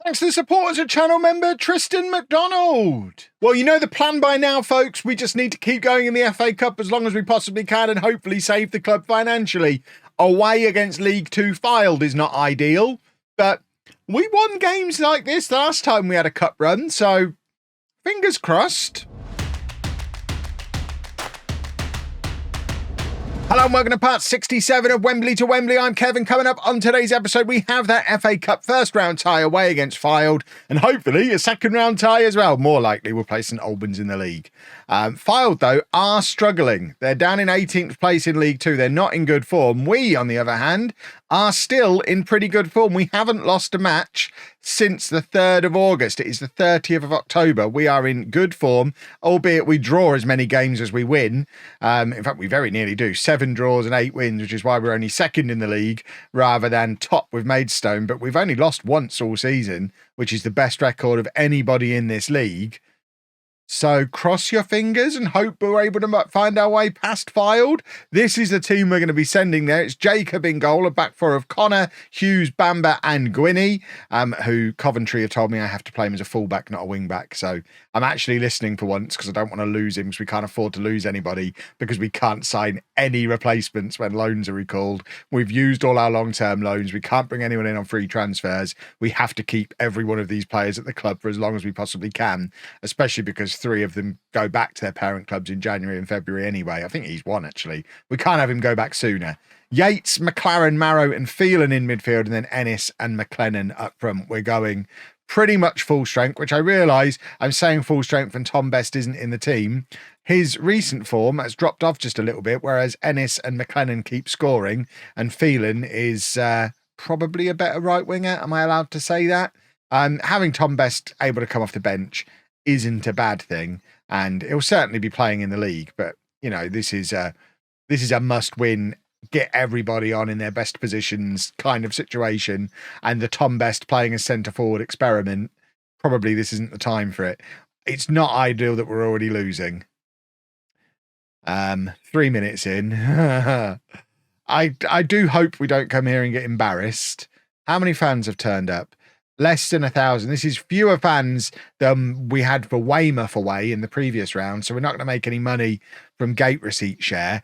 Thanks to the supporters of channel member Tristan McDonald. Well, you know the plan by now, folks. We just need to keep going in the FA Cup as long as we possibly can and hopefully save the club financially. Away against League 2 Fylde is not ideal, but we won games like this last time we had a cup run, so fingers crossed. Hello and welcome to part 67 of Wembley to Wembley. I'm Kevin. Coming up on today's episode, we have that FA Cup first round tie away against Fylde and hopefully a second round tie as well. More likely we'll play St Albans in the league. Fylde, though, are struggling. They're down in 18th place in League 2. They're not in good form. We, on the other hand, are still in pretty good form. We haven't lost a match since the 3rd of August. It is the 30th of October. We are in good form, albeit we draw as many games as we win. In fact, we very nearly do. 7 draws and 8 wins, which is why we're only second in the league rather than top with Maidstone. But we've only lost once all season, which is the best record of anybody in this league. So cross your fingers and hope we're able to find our way past Fylde. This is the team we're going to be sending there. It's Jacob in goal, a back four of Connor, Hughes, Bamba and Gwynny, who Coventry have told me I have to play him as a fullback, not a wing-back. So I'm actually listening for once because I don't want to lose him because we can't afford to lose anybody because we can't sign any replacements when loans are recalled. We've used all our long-term loans. We can't bring anyone in on free transfers. We have to keep every one of these players at the club for as long as we possibly can, especially because 3 of them go back to their parent clubs in January and February anyway. I think he's 1 actually. We can't have him go back sooner. Yates, McLaren, Marrow and Phelan in midfield, and then Ennis and McLennan up front. We're going pretty much full strength, which I realise I'm saying full strength and Tom Best isn't in the team. His recent form has dropped off just a little bit, whereas Ennis and McLennan keep scoring and Phelan is probably a better right winger. Am I allowed to say that? Having Tom Best able to come off the bench isn't a bad thing, and he'll certainly be playing in the league. But you know, this is a must-win, get everybody on in their best positions kind of situation. And the Tom Best playing as centre forward experiment, probably this isn't the time for it. It's not ideal that we're already losing. 3 minutes in, I do hope we don't come here and get embarrassed. How many fans have turned up? Less than 1,000. This is fewer fans than we had for Weymouth away in the previous round, so we're not going to make any money from gate receipt share.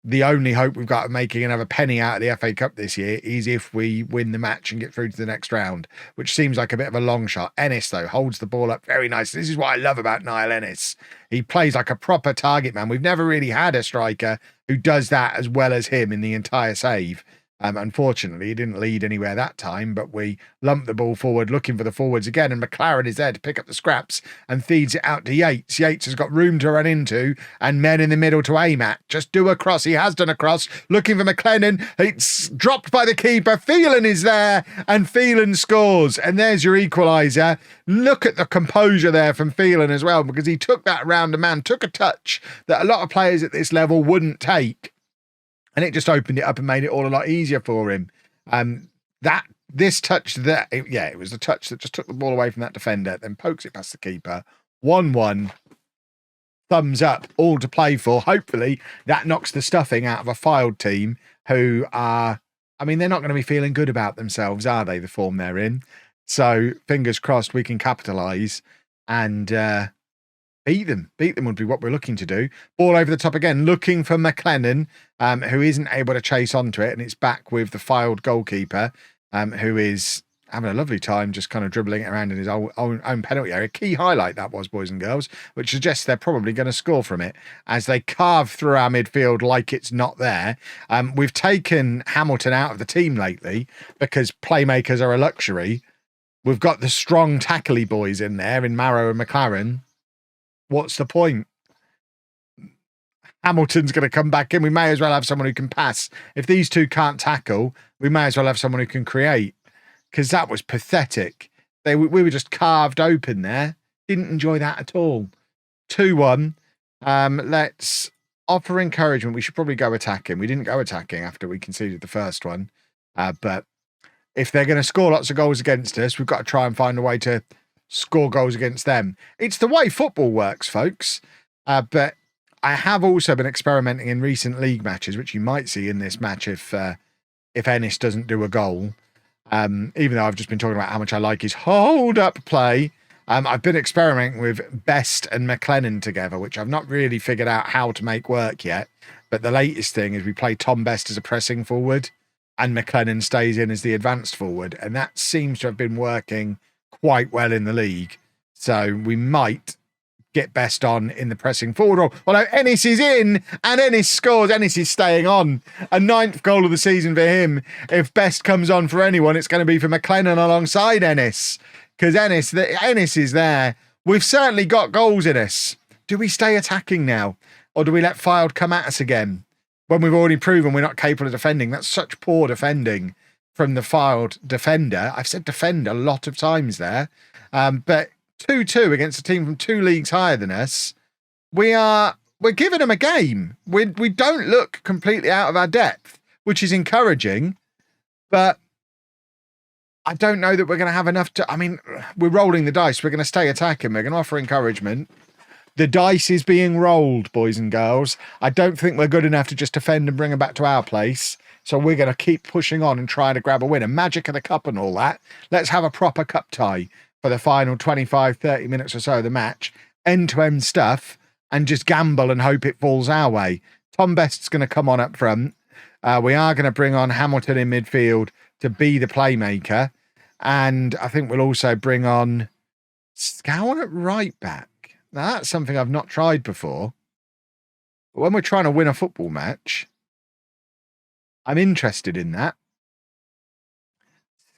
The only hope we've got of making another penny out of the FA Cup this year is if we win the match and get through to the next round, which seems like a bit of a long shot. Ennis, though, holds the ball up very nicely. This is what I love about Niall Ennis. He plays like a proper target man. We've never really had a striker who does that as well as him in the entire save. Unfortunately, he didn't lead anywhere that time, but we lumped the ball forward, looking for the forwards again, and McLaren is there to pick up the scraps and feeds it out to Yates. Yates has got room to run into and men in the middle to aim at. Just do a cross. He has done a cross, looking for McLennan. It's dropped by the keeper. Phelan is there, and Phelan scores. And there's your equaliser. Look at the composure there from Phelan as well, because he took that round a man, took a touch that a lot of players at this level wouldn't take. And it just opened it up and made it all a lot easier for him. This touch there, it was the touch that just took the ball away from that defender, then pokes it past the keeper. 1-1. Thumbs up, all to play for. Hopefully that knocks the stuffing out of a Fylde team who are, I mean, they're not going to be feeling good about themselves, are they, the form they're in? So fingers crossed we can capitalise and beat them. Beat them would be what we're looking to do. Ball over the top again, looking for McLennan, who isn't able to chase onto it, and it's back with the Fylde goalkeeper, who is having a lovely time just kind of dribbling it around in his own penalty area. Key highlight that was, boys and girls, which suggests they're probably going to score from it as they carve through our midfield like it's not there. We've taken Hamilton out of the team lately because playmakers are a luxury. We've got the strong tackly boys in there in Marrow and McLaren. What's the point? Hamilton's going to come back in. We may as well have someone who can pass. If these two can't tackle, we may as well have someone who can create, because that was pathetic. We were just carved open there. Didn't enjoy that at all. 2-1. Let's offer encouragement. We should probably go attacking. We didn't go attacking after we conceded the first one. But if they're going to score lots of goals against us, we've got to try and find a way to score goals against them. It's the way football works, folks. But I have also been experimenting in recent league matches, which you might see in this match if Ennis doesn't do a goal. Even though I've just been talking about how much I like his hold-up play. I've been experimenting with Best and McLennan together, which I've not really figured out how to make work yet. But the latest thing is we play Tom Best as a pressing forward and McLennan stays in as the advanced forward. And that seems to have been working quite well in the league. So we might get Best on in the pressing forward role. Although Ennis is in and Ennis scores. Ennis is staying on. A 9th goal of the season for him. If Best comes on for anyone, it's going to be for McLennan alongside Ennis. Because Ennis is there. We've certainly got goals in us. Do we stay attacking now? Or do we let Fylde come at us again? When we've already proven we're not capable of defending. That's such poor defending from the Fylde defender. I've said defend a lot of times there. But 2-2 against a team from 2 leagues higher than us. We're giving them a game. We don't look completely out of our depth, which is encouraging. But I don't know that we're going to have enough to... I mean, we're rolling the dice. We're going to stay attacking. We're going to offer encouragement. The dice is being rolled, boys and girls. I don't think we're good enough to just defend and bring them back to our place. So we're going to keep pushing on and trying to grab a win. And magic of the cup and all that. Let's have a proper cup tie for the final 25, 30 minutes or so of the match. End-to-end stuff. And just gamble and hope it falls our way. Tom Best's going to come on up front. We are going to bring on Hamilton in midfield to be the playmaker. And I think we'll also bring on Scowen at right back. Now, that's something I've not tried before. But when we're trying to win a football match, I'm interested in that.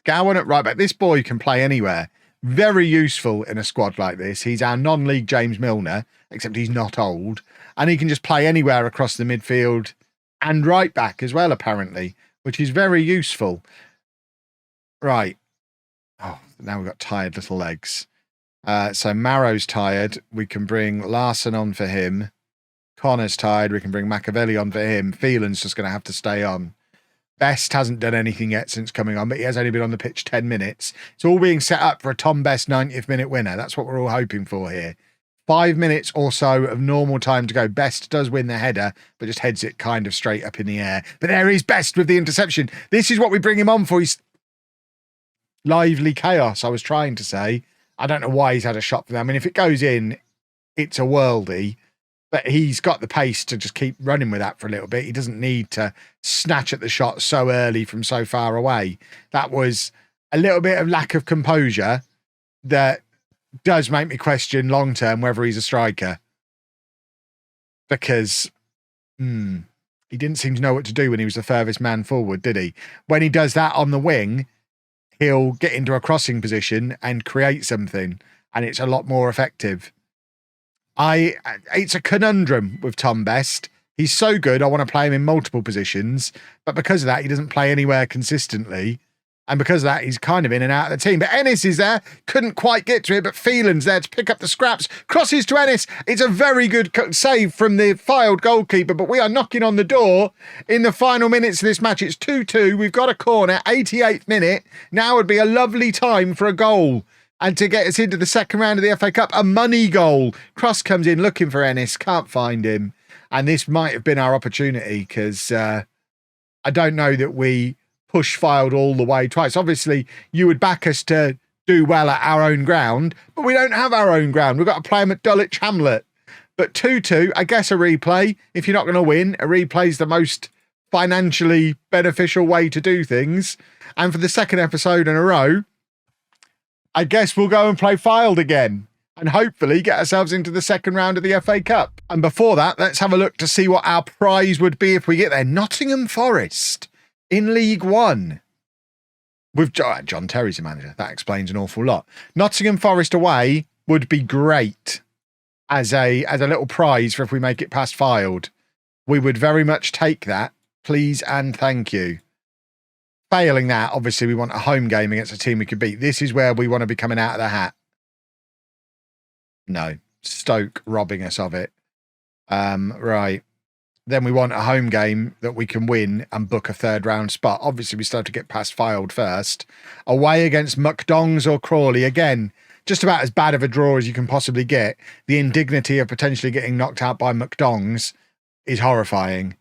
Scowen at right back. This boy can play anywhere. Very useful in a squad like this. He's our non-league James Milner, except he's not old. And he can just play anywhere across the midfield and right back as well, apparently, which is very useful. Right. Oh, now we've got tired little legs. So Marrow's tired. We can bring Larson on for him. Connor's tired. We can bring Machiavelli on for him. Phelan's just going to have to stay on. Best hasn't done anything yet since coming on, but he has only been on the pitch 10 minutes. It's all being set up for a Tom Best 90th minute winner. That's what we're all hoping for here. 5 minutes or so of normal time to go. Best does win the header, but just heads it kind of straight up in the air. But there he's Best with the interception. This is what we bring him on for. He's lively chaos, I was trying to say. I don't know why he's had a shot for them. I mean, if it goes in, it's a worldie. But he's got the pace to just keep running with that for a little bit. He doesn't need to snatch at the shot so early from so far away. That was a little bit of lack of composure that does make me question long-term whether he's a striker. Because he didn't seem to know what to do when he was the furthest man forward, did he? When he does that on the wing, he'll get into a crossing position and create something, and it's a lot more effective. It's a conundrum with Tom Best. He's so good, I want to play him in multiple positions, but because of that, he doesn't play anywhere consistently. And because of that, he's kind of in and out of the team. But Ennis is there, couldn't quite get to it, but Phelan's there to pick up the scraps. Crosses to Ennis. It's a very good save from the Fylde goalkeeper, but we are knocking on the door in the final minutes of this match. It's 2-2. We've got a corner, 88th minute. Now would be a lovely time for a goal. And to get us into the second round of the FA Cup, a money goal. Cross comes in looking for Ennis, can't find him. And this might have been our opportunity because I don't know that we push Fylde all the way twice. Obviously, you would back us to do well at our own ground, but we don't have our own ground. We've got to play them at Dulwich Hamlet. But 2-2, I guess a replay. If you're not going to win, a replay is the most financially beneficial way to do things. And for the second episode in a row, I guess we'll go and play Fylde again and hopefully get ourselves into the second round of the FA Cup. And before that, let's have a look to see what our prize would be if we get there. Nottingham Forest in League One. With John Terry's the manager. That explains an awful lot. Nottingham Forest away would be great as a little prize for if we make it past Fylde. We would very much take that. Please and thank you. Failing that, obviously, we want a home game against a team we could beat. This is where we want to be coming out of the hat. No. Stoke robbing us of it. Right. Then we want a home game that we can win and book a third round spot. Obviously, we still have to get past Fylde first. Away against McDongs or Crawley. Again, just about as bad of a draw as you can possibly get. The indignity of potentially getting knocked out by McDongs is horrifying.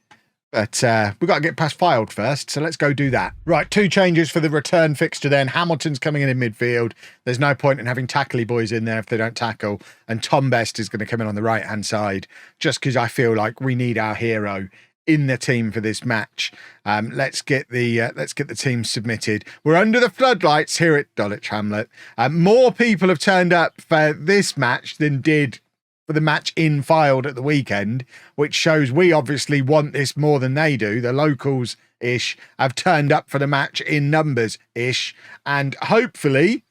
But we've got to get past Fylde first, so let's go do that. Right, 2 changes for the return fixture then. Hamilton's coming in midfield. There's no point in having tackly boys in there if they don't tackle. And Tom Best is going to come in on the right-hand side, just because I feel like we need our hero in the team for this match. Let's get the team submitted. We're under the floodlights here at Dulwich Hamlet. More people have turned up for this match than did for the match in Fylde at the weekend, which shows we obviously want this more than they do. The locals-ish have turned up for the match in numbers-ish, and hopefully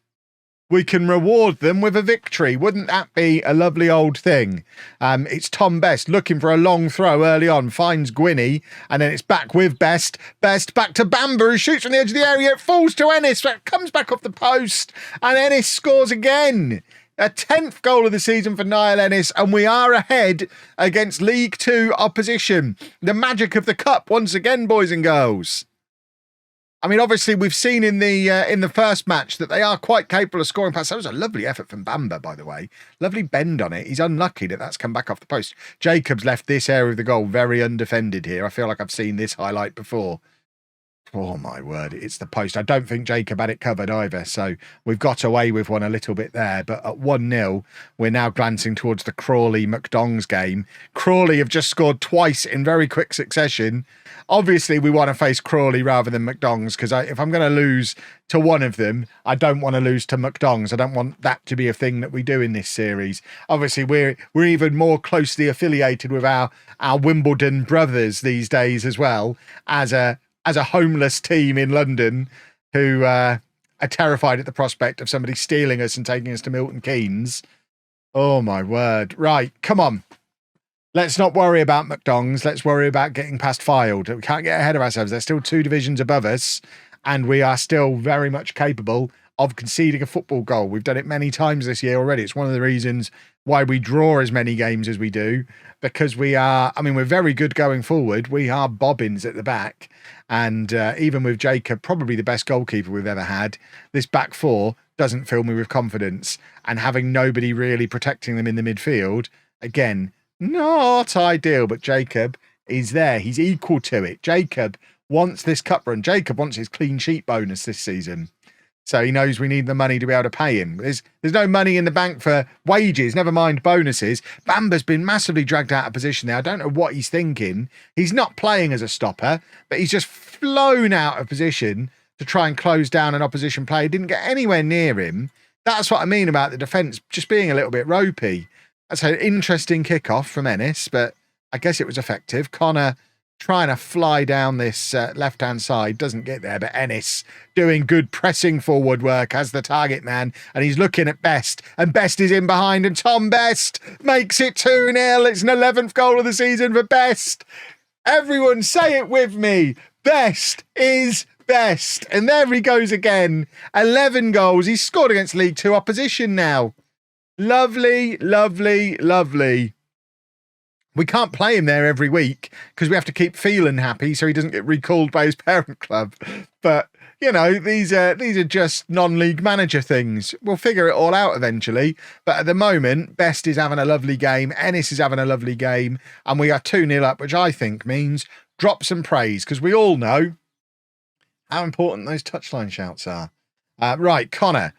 we can reward them with a victory. Wouldn't that be a lovely old thing? It's Tom Best looking for a long throw early on, finds Gwynny, and then it's back with Best. Best back to Bamba, who shoots from the edge of the area. It falls to Ennis, comes back off the post, and Ennis scores again. A 10th goal of the season for Niall Ennis, and we are ahead against League Two opposition. The magic of the cup once again, boys and girls. I mean, obviously, we've seen in the first match that they are quite capable of scoring past. That was a lovely effort from Bamba, by the way. Lovely bend on it. He's unlucky that that's come back off the post. Jacobs left this area of the goal very undefended here. I feel like I've seen this highlight before. Oh, my word, it's the post. I don't think Jacob had it covered either, so we've got away with one a little bit there. But at 1-0, we're now glancing towards the Crawley-McDongs game. Crawley have just scored twice in very quick succession. Obviously, we want to face Crawley rather than McDongs, because if I'm going to lose to one of them, I don't want to lose to McDongs. I don't want that to be a thing that we do in this series. Obviously, we're even more closely affiliated with our Wimbledon brothers these days as well, as a homeless team in London who are terrified at the prospect of somebody stealing us and taking us to Milton Keynes. Oh, my word. Right, come on. Let's not worry about McDongs. Let's worry about getting past Fylde. We can't get ahead of ourselves. They're still 2 divisions above us, and we are still very much capable of conceding a football goal. We've done it many times this year already. It's one of the reasons why we draw as many games as we do, because we're very good going forward. We are bobbins at the back. And even with Jacob, probably the best goalkeeper we've ever had, this back four doesn't fill me with confidence. And having nobody really protecting them in the midfield, again, not ideal. But Jacob is there. He's equal to it. Jacob wants this cup run. Jacob wants his clean sheet bonus this season. So he knows we need the money to be able to pay him. There's no money in the bank for wages, never mind bonuses. Bamba's been massively dragged out of position there. I don't know what he's thinking. He's not playing as a stopper, but he's just flown out of position to try and close down an opposition player. Didn't get anywhere near him. That's what I mean about the defence just being a little bit ropey. That's an interesting kickoff from Ennis, but I guess it was effective. Connor trying to fly down this left-hand side, doesn't get there, but Ennis doing good pressing forward work as the target man, and he's looking at Best, and Best is in behind, and Tom Best makes it 2-0. It's an 11th goal of the season for Best. Everyone say it with me. Best is best. And there he goes again. 11 goals. He's scored against League Two opposition now. Lovely, lovely, lovely. We can't play him there every week because we have to keep Phelan happy so he doesn't get recalled by his parent club. But, you know, these are just non-league manager things. We'll figure it all out eventually. But at the moment, Best is having a lovely game. Ennis is having a lovely game. And we are 2-0 up, which I think means drop some praise because we all know how important those touchline shouts are. Right, Connor,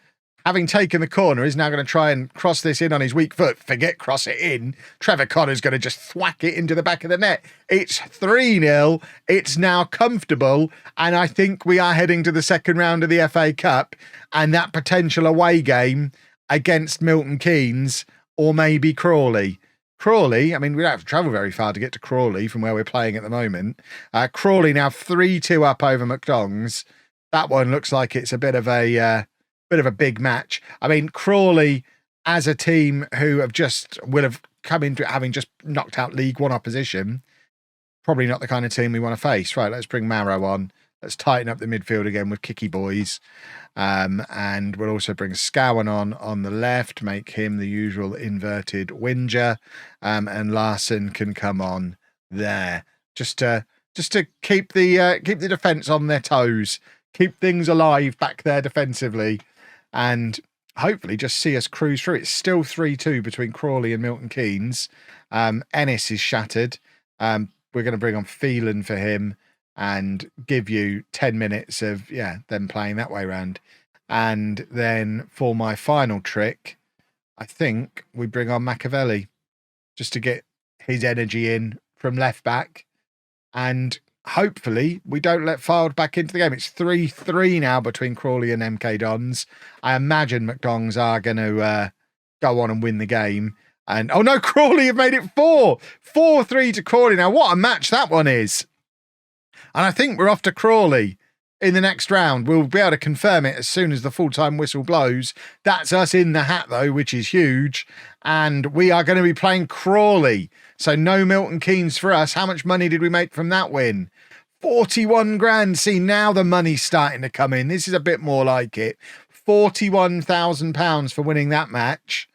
having taken the corner, is now going to try and cross this in on his weak foot. Forget cross it in. Trevor Connor's going to just thwack it into the back of the net. It's 3-0. It's now comfortable. And I think we are heading to the second round of the FA Cup and that potential away game against Milton Keynes or maybe Crawley. Crawley, I mean, we don't have to travel very far to get to Crawley from where we're playing at the moment. Crawley now 3-2 up over McDongs. That one looks like it's a bit of a big match. I mean, Crawley as a team who will have come into it having just knocked out League One opposition, probably not the kind of team we want to face. Right, let's bring Marrow on. Let's tighten up the midfield again with Kicky boys. And we'll also bring Scowen on the left, make him the usual inverted whinger. And Larson can come on there. Just to keep the defence on their toes, keep things alive back there defensively, and hopefully just see us cruise through. It's still 3-2 between Crawley and Milton Keynes. Ennis is shattered. we're going to bring on Phelan for him and give you 10 minutes of, them playing that way around. And then for my final trick, I think we bring on Machiavelli just to get his energy in from left back. And hopefully we don't let Fylde back into the game. It's 3-3 now between Crawley and MK Dons. I imagine McDongs are going to go on and win the game. And, oh no, Crawley have made it 4-3 to Crawley. Now, what a match that one is. And I think we're off to Crawley in the next round. We'll be able to confirm it as soon as the full-time whistle blows. That's us in the hat, though, which is huge. And we are going to be playing Crawley. So no Milton Keynes for us. How much money did we make from that win? 41 grand. See, now the money's starting to come in. This is a bit more like it. £41,000 for winning that match.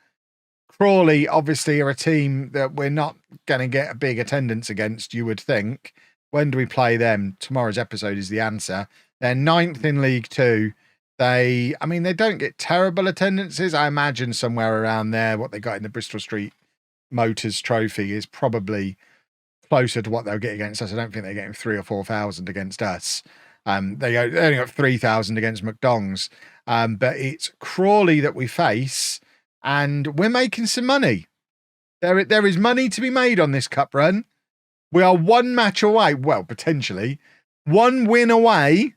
Crawley, obviously, are a team that we're not going to get a big attendance against, you would think. When do we play them? Tomorrow's episode is the answer. They're 9th in League Two. They don't get terrible attendances. I imagine somewhere around there, what they got in the Bristol Street Motors Trophy is probably closer to what they'll get against us. I don't think they're getting 3,000 or 4,000 against us. They only got 3,000 against McDongs. But it's Crawley that we face, and we're making some money. There is money to be made on this cup run. We are one match away, well, potentially, one win away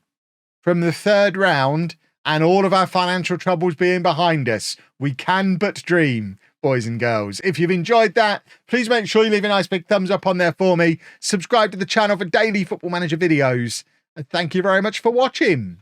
from the third round and all of our financial troubles being behind us. We can but dream, boys and girls. If you've enjoyed that, please make sure you leave a nice big thumbs up on there for me. Subscribe to the channel for daily Football Manager videos. And thank you very much for watching.